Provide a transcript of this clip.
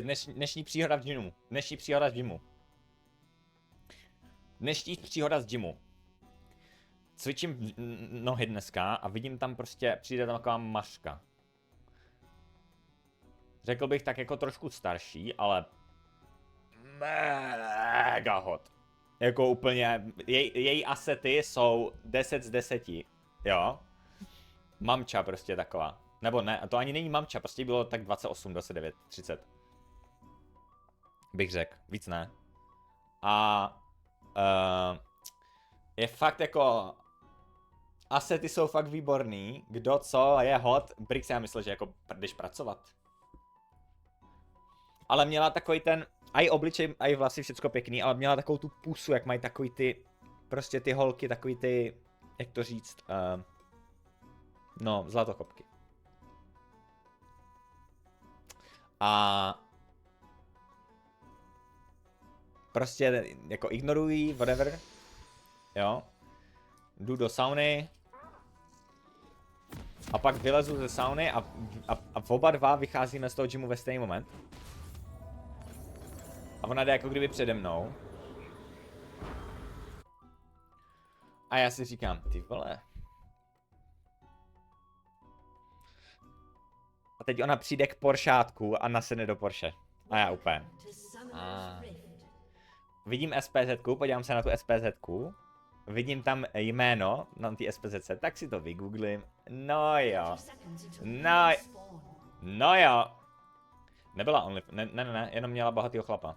Dnešní příhoda v gymu. Dnešní příhoda z gymu. Dnešní příhoda z gymu. Cvičím nohy dneska a vidím tam prostě, přijde tam taková maška. Řekl bych tak jako trošku starší, ale mega hot. Jako úplně, její asety jsou 10 z 10, jo. Mamča prostě taková. Nebo ne, to ani není mamča, prostě bylo tak 28, 29, 30. Bych řekl, víc ne. A je fakt jako, asety jsou fakt výborný, kdo co je hot, Brix já myslel, že jako jdeš pracovat. Ale měla takový ten, i obličej, i vlasy, všecko pěkný, ale měla takovou tu pusu, jak mají takový ty, prostě ty holky, takový ty, jak to říct, no, zlatochopky. A prostě jako ignorují, whatever, jo. Jdu do sauny a pak vylezu ze sauny a oba dva vycházíme z toho gymu ve stejný moment. A ona jde jako kdyby přede mnou. A já si říkám, ty vole. A teď ona přijde k Poršátku a nasedne do Porsche. A já úplně. Vidím SPZ-ku, podívám se na tu SPZ-ku. Vidím tam jméno na té SPZ, tak si to vygooglím. No jo. No jo. Nebyla only, ne, jenom měla bohatýho chlapa.